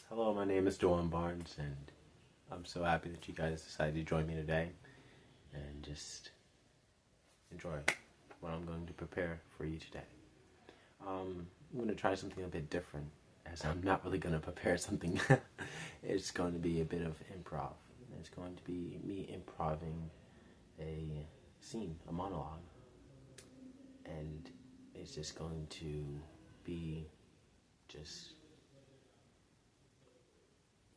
Hello, my name is Dolan Barnes, and I'm so happy that you guys decided to join me today and just enjoy what I'm going to prepare for you today. I'm going to try something a bit different, as I'm not really going to prepare something. It's going to be a bit of improv. It's going to be me improving a scene, a monologue, and it's just going to be just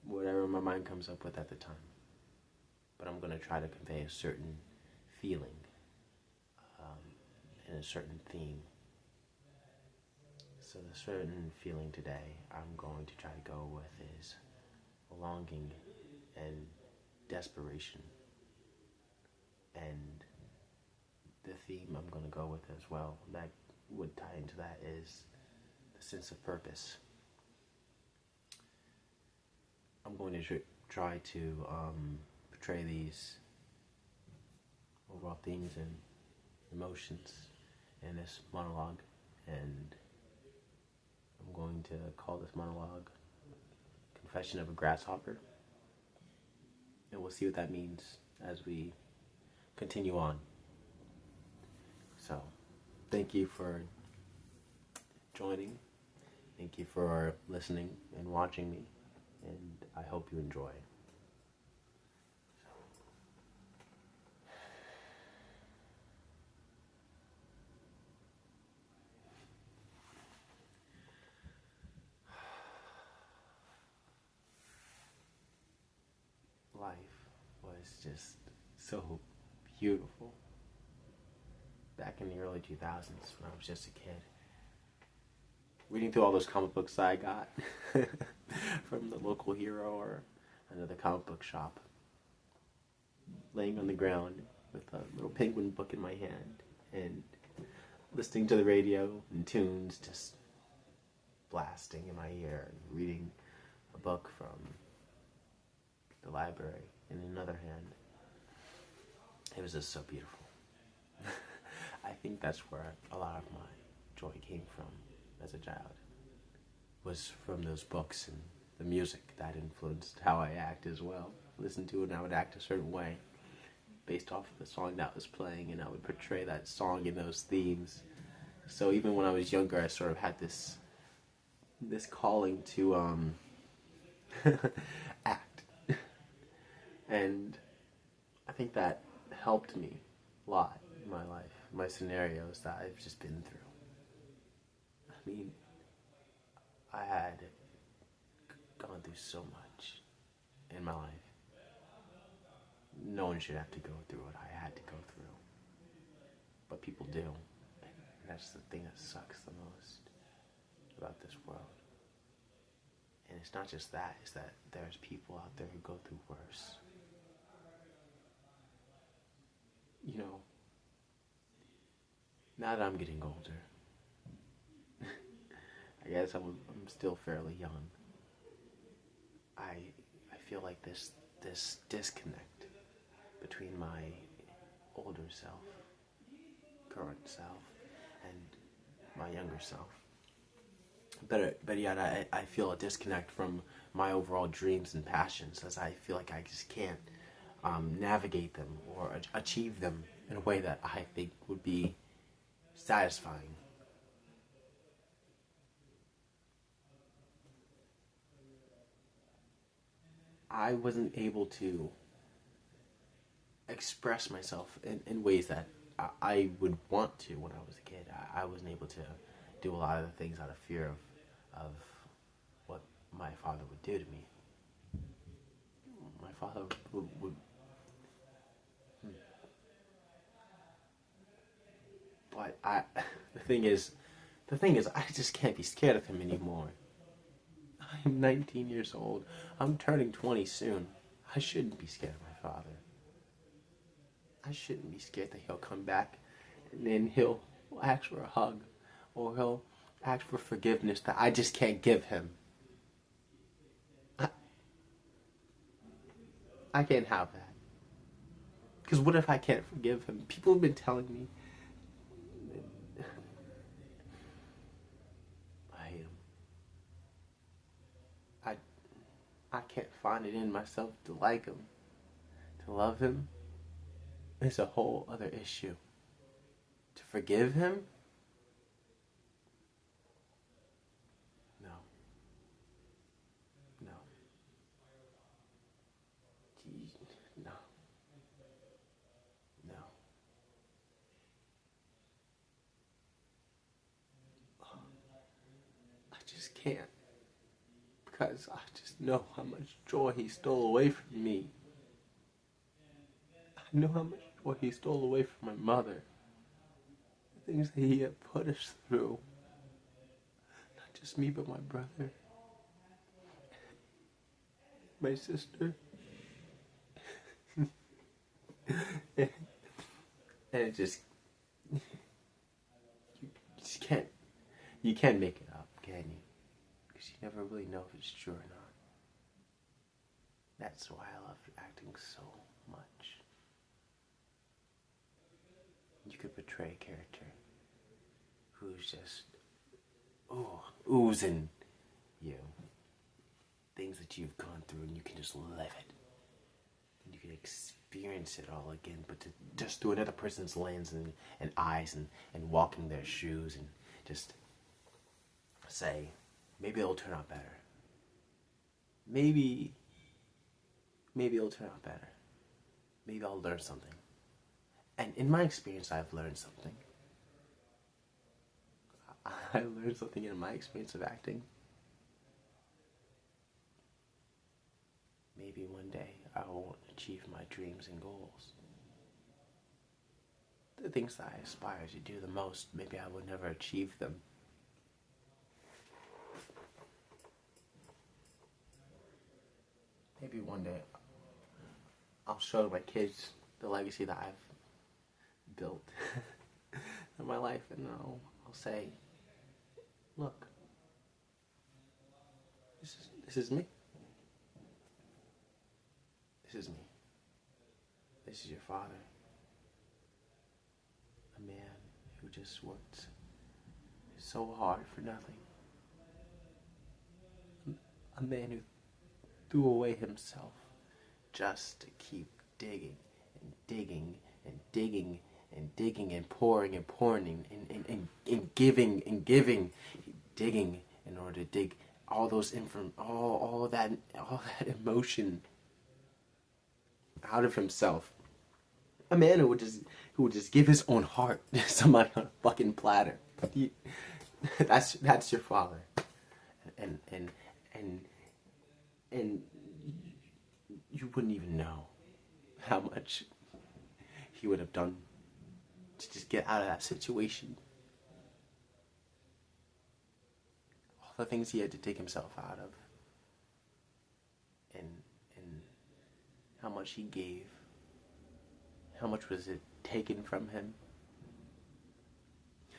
whatever my mind comes up with at the time. But I'm going to try to convey a certain feeling and a certain theme. So the certain feeling today I'm going to try to go with is longing and desperation. And the theme I'm going to go with as well that would tie into that is the sense of purpose. I'm going to try to portray these overall themes and emotions in this monologue, and I'm going to call this monologue Confession of a Grasshopper, and we'll see what that means as we continue on. So, thank you for joining, thank you for listening and watching me, and I hope you enjoy. Life was just so beautiful back in the early 2000s when I was just a kid. Reading through all those comic books that I got from the local hero or another comic book shop. Laying on the ground with a little penguin book in my hand and listening to the radio and tunes just blasting in my ear and reading a book from the library in another hand. It was just so beautiful. I think that's where a lot of my joy came from as a child, was from those books and the music that influenced how I act as well. Listen to it and I would act a certain way based off of the song that was playing, and I would portray that song in those themes. So even when I was younger, I sort of had this calling to act. And I think that helped me a lot in my life, my scenarios that I've just been through. I mean, I had gone through so much in my life. No one should have to go through what I had to go through. But people do. And that's the thing that sucks the most about this world. And it's not just that, it's that there's people out there who go through worse. You know, now that I'm getting older, I guess I'm still fairly young. I feel like this disconnect between my older self, current self, and my younger self. Better yet, I feel a disconnect from my overall dreams and passions, as I feel like I just can't navigate them or achieve them in a way that I think would be satisfying. I wasn't able to express myself in ways that I would want to when I was a kid. I wasn't able to do a lot of the things out of fear of what my father would do to me. My father would but the thing is, I just can't be scared of him anymore. I'm 19 years old. I'm turning 20 soon. I shouldn't be scared of my father. I shouldn't be scared that he'll come back and then he'll ask for a hug, or he'll ask for forgiveness that I just can't give him. I can't have that. Because what if I can't forgive him? People have been telling me I hate him. I can't find it in myself to like him. To love him is a whole other issue. To forgive him? No. No. No. No. I just can't. Because I just know how much joy he stole away from me. I know how much joy he stole away from my mother. The things that he had put us through. Not just me, but my brother. My sister. And it just... You can't make it up, can you? Because you never really know if it's true or not. That's why I love acting so much. You could portray a character who's just, oozing you. Things that you've gone through, and you can just live it. And you can experience it all again, but just through another person's lens and eyes and walk in their shoes and just say, maybe it'll turn out better. Maybe it'll turn out better. Maybe I'll learn something. And in my experience, I've learned something. I learned something in my experience of acting. Maybe one day I won't achieve my dreams and goals. The things that I aspire to do the most, maybe I will never achieve them. Maybe one day I'll show my kids the legacy that I've built in my life, and I'll say, look, this is me. This is me. This is your father. A man who just worked so hard for nothing. A man who threw away himself just to keep digging and digging and digging and digging and pouring and pouring and giving and giving, digging in order to dig all those all that emotion out of himself. A man who would just give his own heart to somebody on a fucking platter. That's your father, and you wouldn't even know how much he would have done to just get out of that situation. All the things he had to take himself out of, and how much he gave. How much was it taken from him?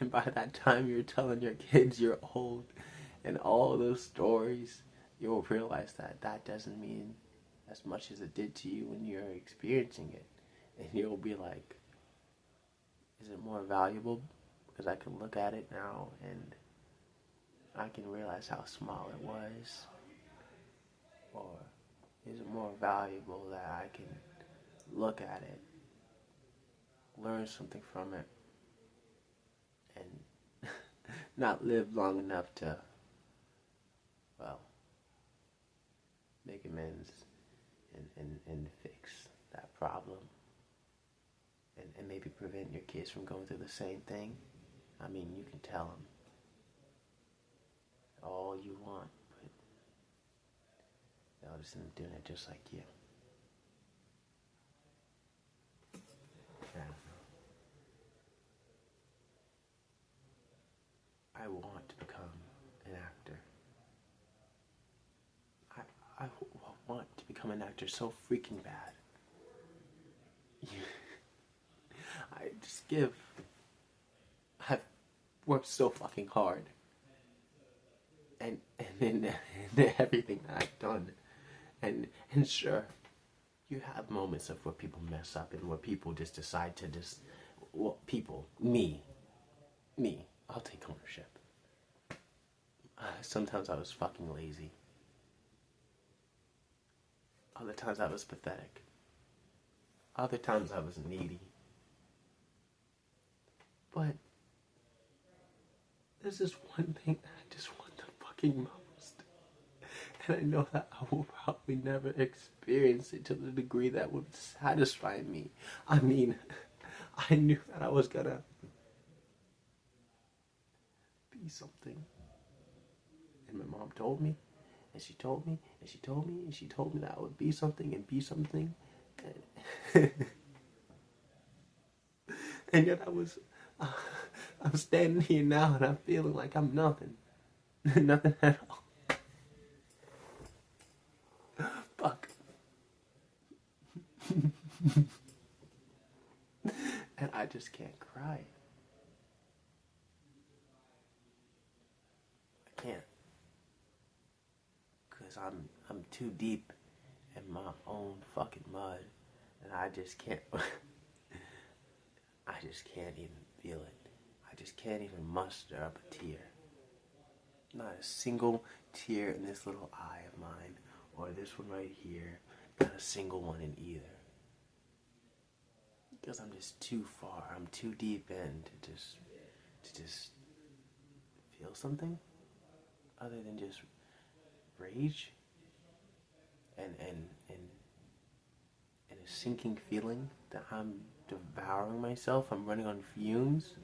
And by that time you're telling your kids you're old and all those stories, you'll realize that doesn't mean as much as it did to you when you're experiencing it. And you'll be like, is it more valuable? Because I can look at it now and I can realize how small it was. Or is it more valuable that I can look at it, learn something from it, and not live long enough to, well, make amends and fix that problem, and maybe prevent your kids from going through the same thing? I mean, you can tell them all you want, but they'll just end up doing it just like you. I want to become an actor. I want to become an actor so freaking bad. I've worked so fucking hard. And in everything that I've done. And sure, you have moments of where people mess up and where people just decide to me, I'll take ownership. Sometimes I was fucking lazy. Other times I was pathetic. Other times I was needy. But there's this one thing that I just want the fucking most. And I know that I will probably never experience it to the degree that would satisfy me. I mean, I knew that I was gonna be something. And my mom told me, and she told me, and she told me, and she told me that I would be something and be something. And, and yet I'm standing here now and I'm feeling like I'm nothing. Nothing at all. Fuck. And I just can't cry. I can't. Because I'm too deep in my own fucking mud. And I just can't. I just can't even feel it. I just can't even muster up a tear. Not a single tear in this little eye of mine, or this one right here. Not a single one in either. Because I'm just too far. I'm too deep in to just feel something other than just rage and a sinking feeling that I'm devouring myself. I'm running on fumes.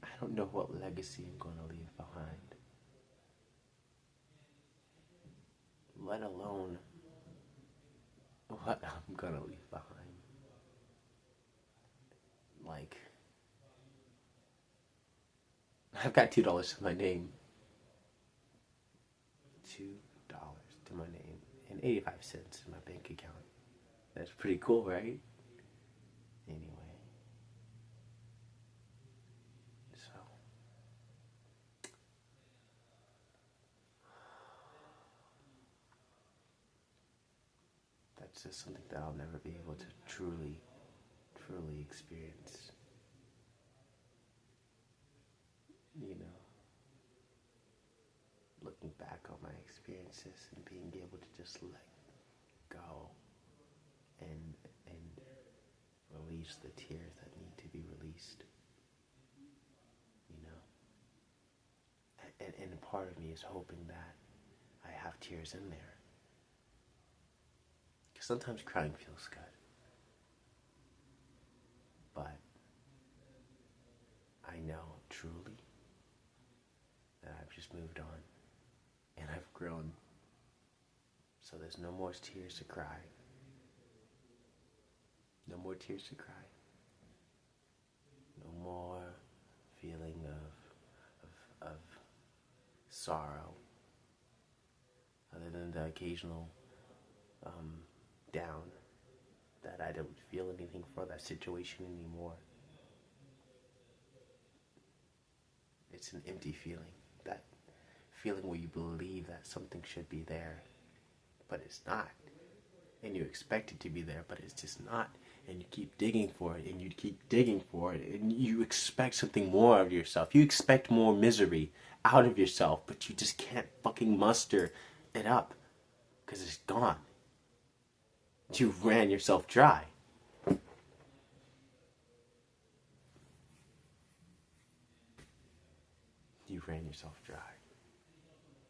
I don't know what legacy I'm going to leave behind. Let alone what I'm going to leave behind. Like, I've got $2 to my name. $2 to my name and 85 cents in my bank account. That's pretty cool, right? Anyway. So. That's just something that I'll never be able to truly experience. You know, looking back on my experiences and being able to just let go and release the tears that need to be released. You know, and part of me is hoping that I have tears in there. Because sometimes crying feels good. But I know truly that I've just moved on and I've grown. So there's no more tears to cry. No more tears to cry. No more feeling of sorrow. Other than the occasional down that I don't feel anything for that situation anymore. It's an empty feeling. That feeling where you believe that something should be there, but it's not. And you expect it to be there, but it's just not. And you keep digging for it, and you keep digging for it, and you expect something more of yourself. You expect more misery out of yourself, but you just can't fucking muster it up, because it's gone. You ran yourself dry. You ran yourself dry.